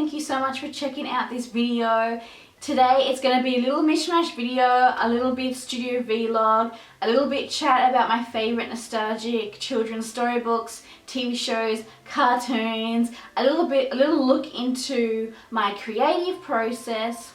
thank you so much for checking out this video. Today it's going to be a little mishmash video, a little bit studio vlog, a little bit chat about my favourite nostalgic children's storybooks, TV shows, cartoons, a little look into my creative process.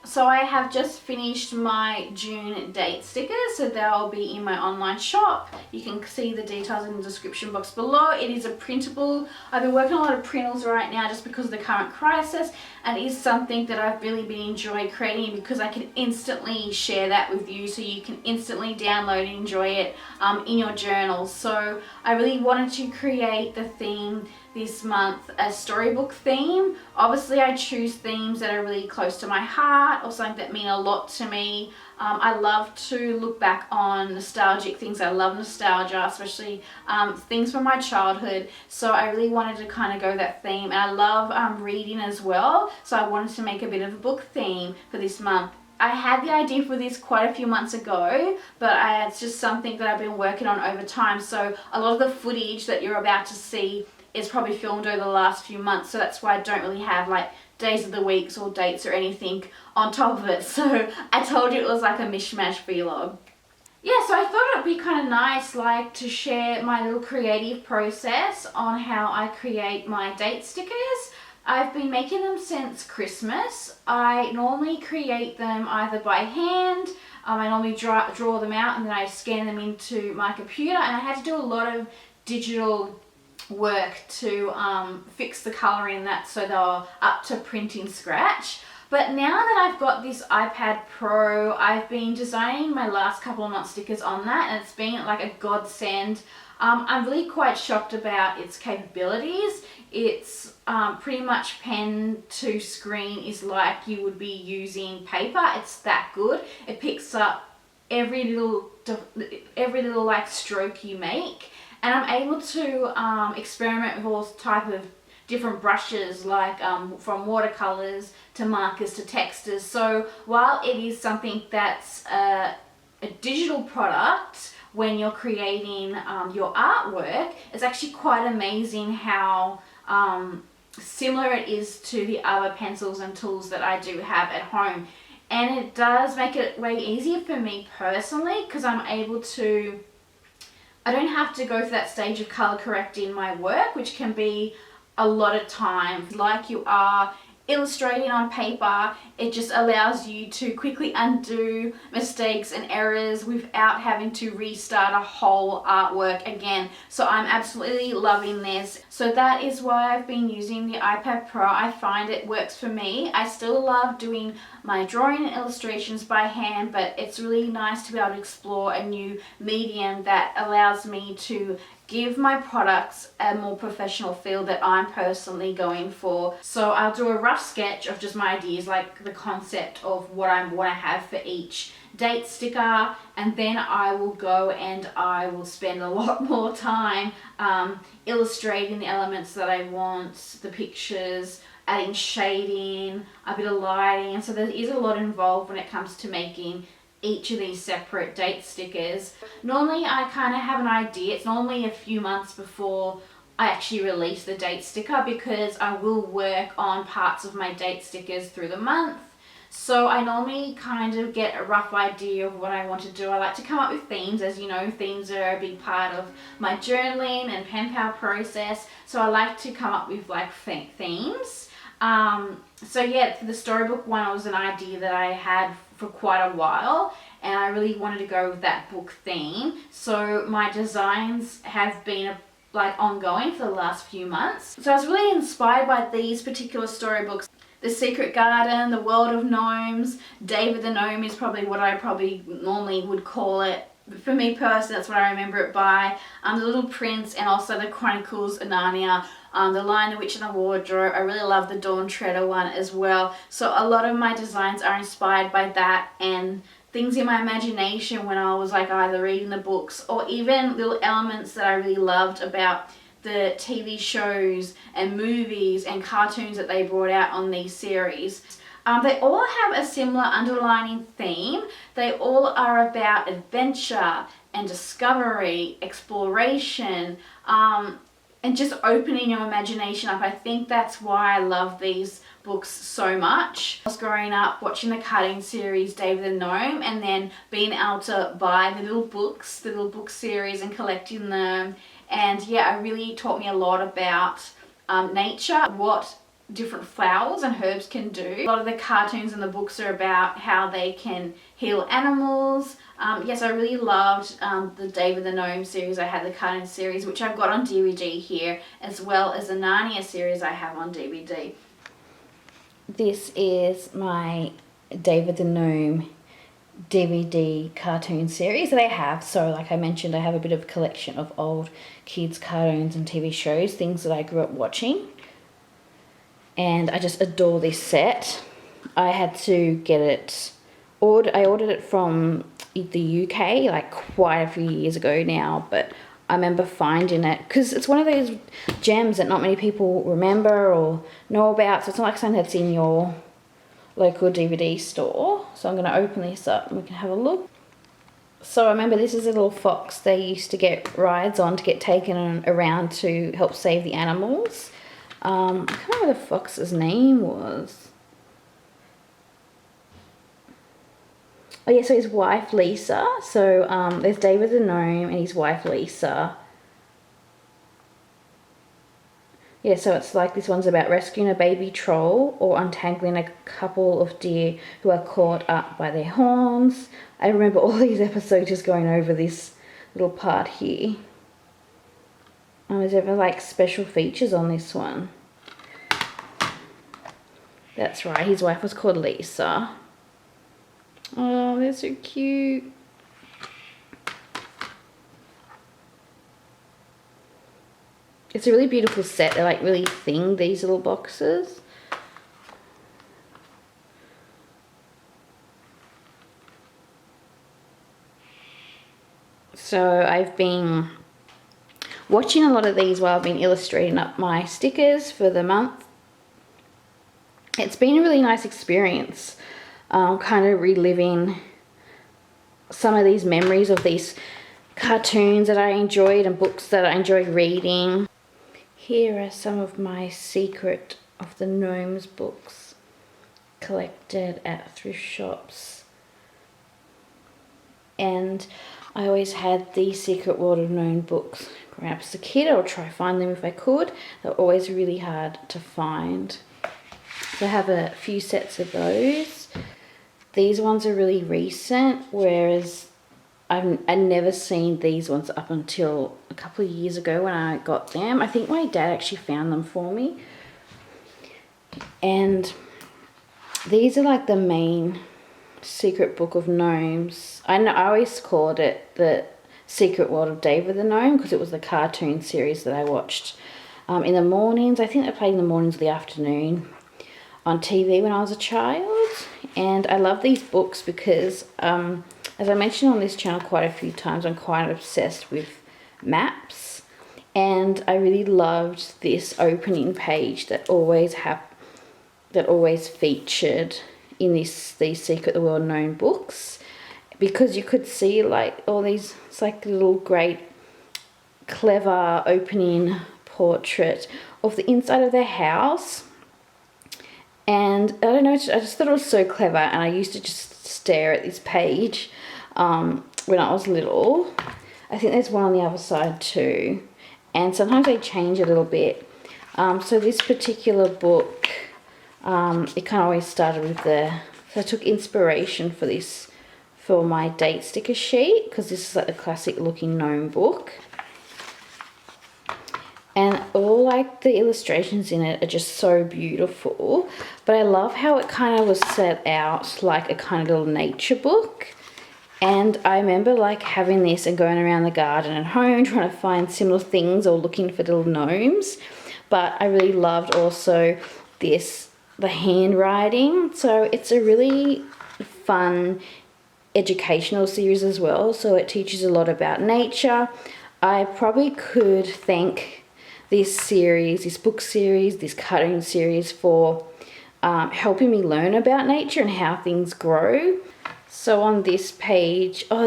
So I have just finished my June date stickers, so they'll be in my online shop. You can see the details in the description box below. It is a printable. I've been working on a lot of printals right now just because of the current crisis, and it is something that I've really been enjoying creating because I can instantly share that with you, so you can instantly download and enjoy it in your journals. So I really wanted to create the theme this month, a storybook theme. Obviously I choose themes that are really close to my heart or something that mean a lot to me. I love to look back on nostalgic things. I love nostalgia, especially things from my childhood, so I really wanted to kind of go that theme. And I love reading as well, so I wanted to make a bit of a book theme for this month. I had the idea for this quite a few months ago, but it's just something that I've been working on over time, so a lot of the footage that you're about to see is probably filmed over the last few months, so that's why I don't really have like days of the weeks or dates or anything on top of it. So I told you it was like a mishmash vlog. Yeah, so I thought it would be kind of nice like to share my little creative process on how I create my date stickers. I've been making them since Christmas. I normally create them either by hand. I normally draw them out and then I scan them into my computer, and I had to do a lot of digital work to fix the colouring and that, so they were up to printing scratch. But now that I've got this iPad Pro, I've been designing my last couple of months stickers on that, and it's been like a godsend. I'm really quite shocked about its capabilities. It's pretty much pen to screen is like you would be using paper. It's that good. It picks up every little like stroke you make. And I'm able to experiment with all type of different brushes, like from watercolors to markers to textures. So while it is something that's a digital product, when you're creating your artwork, it's actually quite amazing how similar it is to the other pencils and tools that I do have at home. And it does make it way easier for me personally, because I'm able to, I don't have to go through that stage of color correcting my work, which can be a lot of time. Like you are illustrating on paper, it just allows you to quickly undo mistakes and errors without having to restart a whole artwork again. So I'm absolutely loving this. So that is why I've been using the iPad Pro. I find it works for me. I still love doing my drawing and illustrations by hand, but it's really nice to be able to explore a new medium that allows me to give my products a more professional feel that I'm personally going for. So I'll do a rough sketch of just my ideas, like the concept of what I want to have for each date sticker, and then I will go and I will spend a lot more time illustrating the elements that I want, the pictures, adding shading, a bit of lighting, and so there is a lot involved when it comes to making each of these separate date stickers. Normally I kind of have an idea. It's normally a few months before I actually release the date sticker, because I will work on parts of my date stickers through the month. So I normally kind of get a rough idea of what I want to do. I like to come up with themes. As you know, themes are a big part of my journaling and pen pal process. So I like to come up with like themes. So yeah, for the storybook one, it was an idea that I had for quite a while, and I really wanted to go with that book theme. So my designs have been like ongoing for the last few months. So I was really inspired by these particular storybooks. The Secret Garden, The World of Gnomes, David the Gnome is probably what I probably normally would call it. For me personally, that's what I remember it by. The Little Prince, and also the Chronicles of Narnia, The Lion, the Witch and the Wardrobe. I really love the Dawn Treader one as well. So a lot of my designs are inspired by that and things in my imagination when I was like either reading the books, or even little elements that I really loved about the TV shows and movies and cartoons that they brought out on these series. They all have a similar underlining theme. They all are about adventure and discovery, exploration. and just opening your imagination up. I think that's why I love these books so much. I was growing up watching the cartoon series David the Gnome, and then being able to buy the little books, the little book series, and collecting them. And yeah, it really taught me a lot about nature, what different flowers and herbs can do. A lot of the cartoons and the books are about how they can heal animals. Yes, I really loved the David the Gnome series. I had the cartoon series, which I've got on DVD here, as well as the Narnia series I have on DVD. This is my David the Gnome DVD cartoon series that I have. So like I mentioned, I have a bit of a collection of old kids cartoons and TV shows, things that I grew up watching. And I just adore this set. I had to get it, I ordered it from the UK like quite a few years ago now, but I remember finding it because it's one of those gems that not many people remember or know about, so it's not like something that's in your local DVD store. So I'm going to open this up and we can have a look. So I remember this is a little fox they used to get rides on to get taken around to help save the animals. I can't remember what the fox's name was. Oh yeah, so his wife Lisa. So there's David the Gnome and his wife Lisa. Yeah, so it's like this one's about rescuing a baby troll or untangling a couple of deer who are caught up by their horns. I remember all these episodes just going over this little part here. Is there ever like special features on this one? That's right, his wife was called Lisa. Oh, they're so cute. It's a really beautiful set. They're like really thin, these little boxes. So I've been watching a lot of these while I've been illustrating up my stickers for the month. It's been a really nice experience, kind of reliving some of these memories of these cartoons that I enjoyed and books that I enjoyed reading. Here are some of my Secret of the Gnomes books collected at thrift shops. And I always had the Secret World of Gnome books growing up as a kid. I would try to find them if I could. They're always really hard to find. So I have a few sets of those. These ones are really recent, whereas I'd never seen these ones up until a couple of years ago when I got them. I think my dad actually found them for me. And these are like the main Secret Book of Gnomes. I always called it the Secret World of David the Gnome because it was the cartoon series that I watched in the mornings. I think they played in the mornings or the afternoon on TV when I was a child. And I love these books because as I mentioned on this channel quite a few times, I'm quite obsessed with maps, and I really loved this opening page that always featured in these Secret of the World Known books, because you could see like all these, it's like a little great clever opening portrait of the inside of their house. And I don't know, I just thought it was so clever, and I used to just stare at this page when I was little. I think there's one on the other side too, and sometimes they change a little bit. So this particular book, it kind of always started with so I took inspiration for this for my date sticker sheet, because this is like the classic looking gnome book. And all like the illustrations in it are just so beautiful. But I love how it kind of was set out like a kind of little nature book. And I remember like having this and going around the garden and home trying to find similar things or looking for little gnomes. But I really loved also the handwriting. So it's a really fun educational series as well. So it teaches a lot about nature. I probably could thank this series, this book series, this cartoon series for helping me learn about nature and how things grow. So on this page, I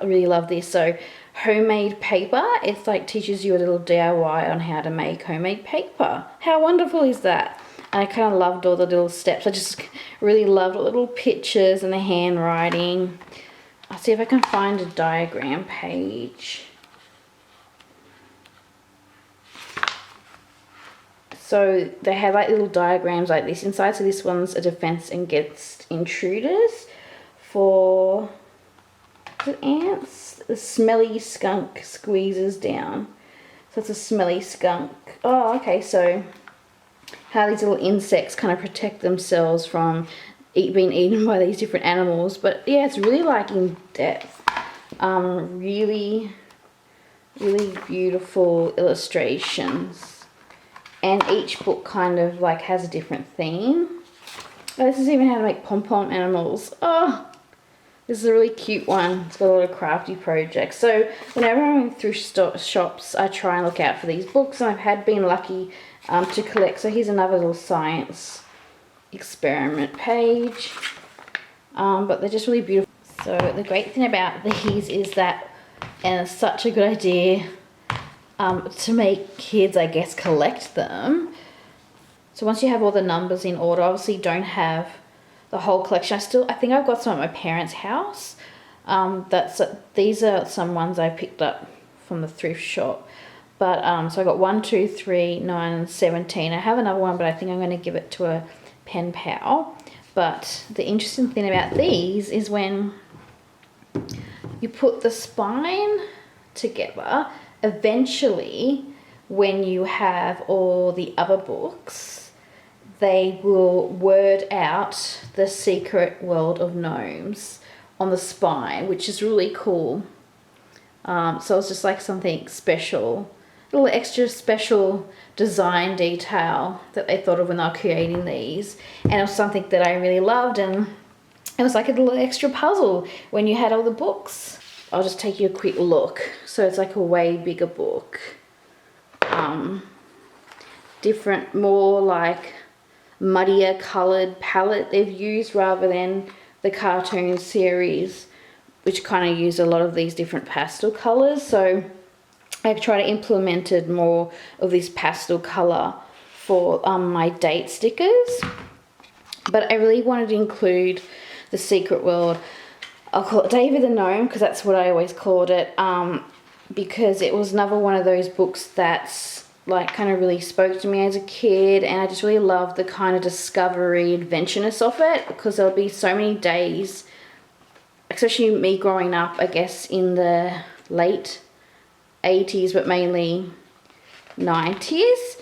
really love this. So homemade paper. It's like teaches you a little DIY on how to make homemade paper. How wonderful is that? And I kind of loved all the little steps. I just really loved all the little pictures and the handwriting. I'll see if I can find a diagram page. So they have like little diagrams like this inside. So this one's a defense against intruders for the ants. The smelly skunk squeezes down. So it's a smelly skunk. Oh, okay. So how these little insects kind of protect themselves from being eaten by these different animals. But yeah, it's really like in depth. Really beautiful illustrations. And each book kind of like has a different theme. Oh, this is even how to make pom-pom animals. Oh, this is a really cute one. It's got a lot of crafty projects. So whenever I'm going through shops, I try and look out for these books, and I've been lucky to collect. So here's another little science experiment page. But they're just really beautiful. So the great thing about these is that, and it's such a good idea to make kids, I guess, collect them. So once you have all the numbers in order, obviously you don't have the whole collection. I think I've got some at my parents' house. These are some ones I picked up from the thrift shop. But so I got 1, 2, 3, 9, and 17. I have another one, but I think I'm going to give it to a pen pal. But the interesting thing about these is when you put the spine together, eventually when you have all the other books, they will word out the secret world of gnomes on the spine, which is really cool. So it's just like something special, a little extra special design detail that they thought of when they were creating these. And it was something that I really loved, and it was like a little extra puzzle when you had all the books. I'll just take you a quick look. So it's like a way bigger book. Different, more like muddier coloured palette they've used rather than the cartoon series, which kind of use a lot of these different pastel colours. So I've tried to implemented more of this pastel colour for my date stickers. But I really wanted to include the Secret World. I'll call it David the Gnome, because that's what I always called it, because it was another one of those books that's like kind of really spoke to me as a kid, and I just really loved the kind of discovery adventureness of it, because there'll be so many days, especially me growing up, I guess, in the late 80s, but mainly 90s.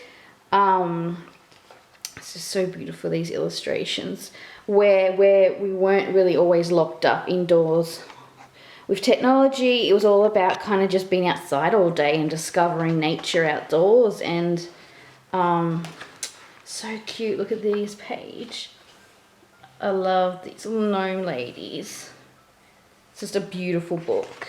It's just so beautiful, these illustrations, where we weren't really always locked up indoors. With technology, it was all about kind of just being outside all day and discovering nature outdoors. And so cute. Look at this page. I love these little gnome ladies. It's just a beautiful book.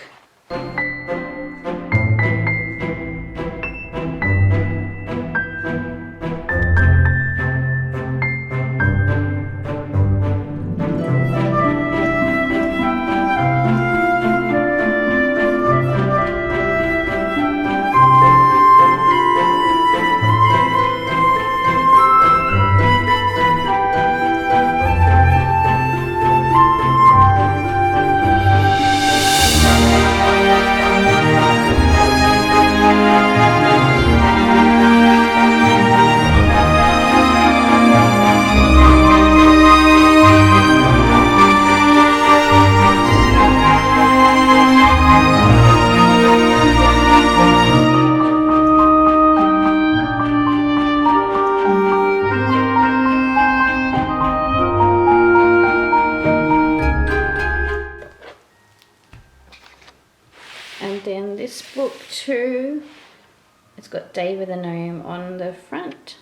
And then this book too, it's got David the Gnome on the front.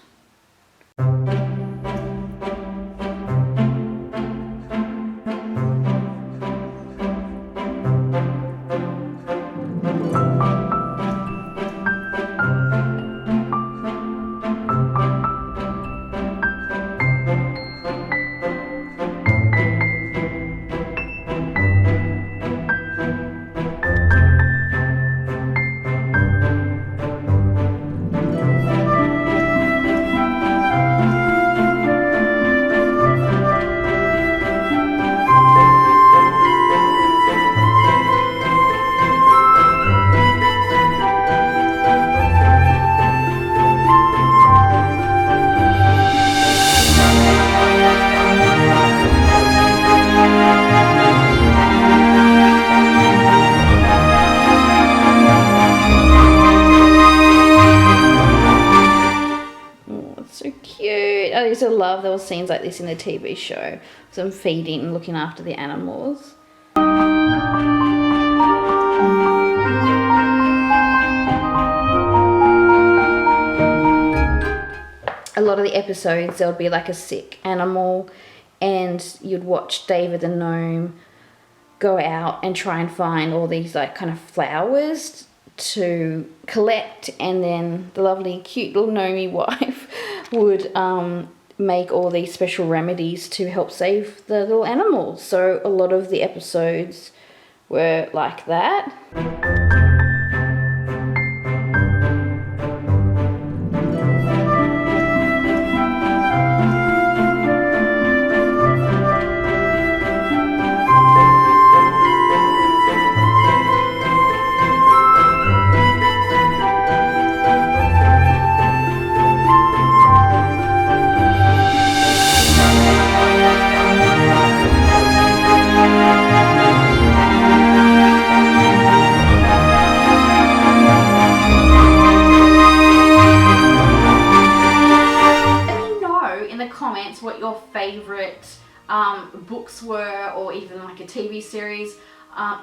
I used to love those scenes like this in the TV show. Some feeding and looking after the animals. A lot of the episodes, there would be like a sick animal, and you'd watch David the gnome go out and try and find all these like kind of flowers to collect, and then the lovely cute little gnomey wife would make all these special remedies to help save the little animals. So a lot of the episodes were like that. Comments what your favorite books were, or even like a TV series.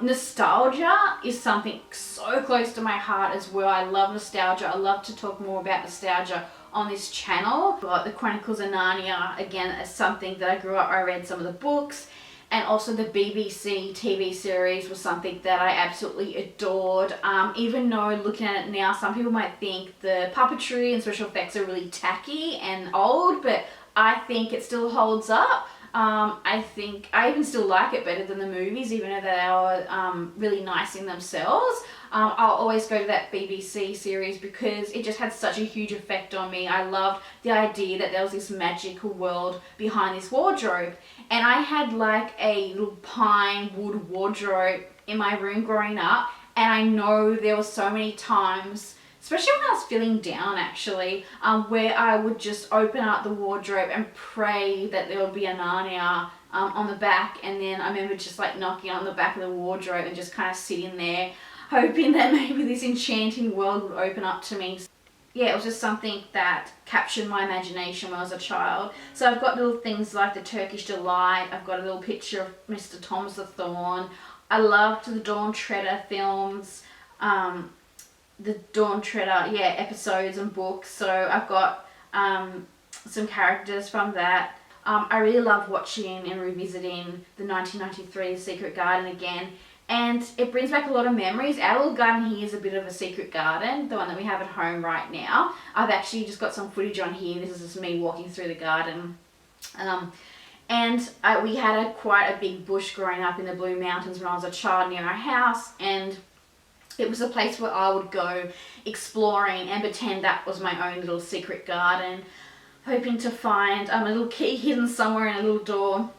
Nostalgia is something so close to my heart as well. I love nostalgia. I love to talk more about nostalgia on this channel. But the Chronicles of Narnia, again, is something that I grew up, I read some of the books, and also the BBC TV series was something that I absolutely adored. Even though looking at it now, some people might think the puppetry and special effects are really tacky and old, but I think it still holds up. I think I even still like it better than the movies, even though they are really nice in themselves. I'll always go to that BBC series because it just had such a huge effect on me. I loved the idea that there was this magical world behind this wardrobe. And I had like a little pine wood wardrobe in my room growing up. And I know there were so many times, especially when I was feeling down actually, where I would just open up the wardrobe and pray that there would be a Narnia on the back. And then I remember just like knocking on the back of the wardrobe and just kind of sitting there, hoping that maybe this enchanting world would open up to me. Yeah, it was just something that captured my imagination when I was a child. So I've got little things like the Turkish Delight. I've got a little picture of Mr. Thomas the Thorn. I loved the Dawn Treader films. The Dawn Treader, yeah, episodes and books. So I've got some characters from that. I really love watching and revisiting the 1993 Secret Garden again. And it brings back a lot of memories. Our little garden here is a bit of a secret garden, the one that we have at home right now. I've actually just got some footage on here. This is just me walking through the garden. We had quite a big bush growing up in the Blue Mountains when I was a child near our house. And it was a place where I would go exploring and pretend that was my own little secret garden, hoping to find a little key hidden somewhere in a little door.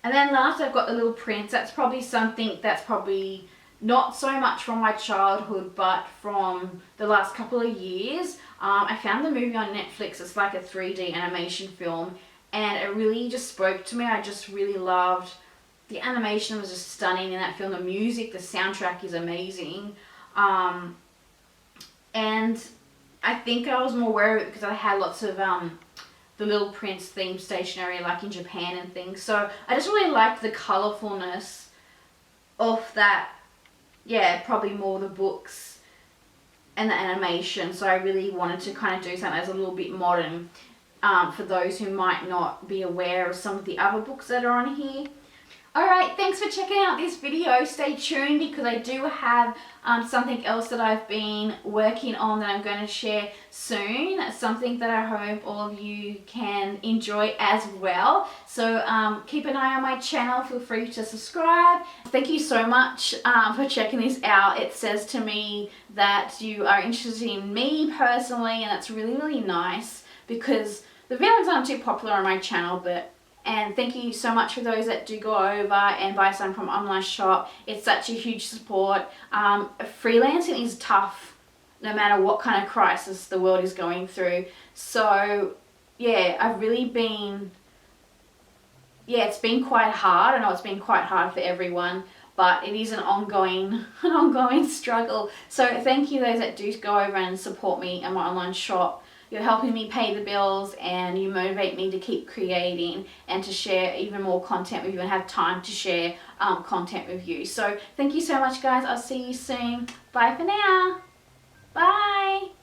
And then last, I've got the little prints. That's probably something that's probably not so much from my childhood, but from the last couple of years. I found the movie on Netflix. It's like a 3D animation film, and it really just spoke to me. I just really loved the animation. Was just stunning in that film. The music, the soundtrack is amazing. And I think I was more aware of it because I had lots of the Little Prince themed stationery like in Japan and things. So I just really liked the colourfulness of that. Yeah, probably more the books and the animation. So I really wanted to kind of do something that's a little bit modern for those who might not be aware of some of the other books that are on here. Alright, thanks for checking out this video. Stay tuned because I do have something else that I've been working on that I'm going to share soon. Something that I hope all of you can enjoy as well. So keep an eye on my channel. Feel free to subscribe. Thank you so much for checking this out. It says to me that you are interested in me personally, and that's really, really nice because the videos aren't too popular on my channel, and thank you so much for those that do go over and buy some from online shop. It's such a huge support. Freelancing is tough no matter what kind of crisis the world is going through. So yeah, I've really been, it's been quite hard. I know it's been quite hard for everyone, but it is an ongoing struggle. So thank you those that do go over and support me in my online shop. you're helping me pay the bills, and you motivate me to keep creating and to share even more content with you and have time to share content with you. So thank you so much, guys. I'll see you soon. Bye for now. Bye.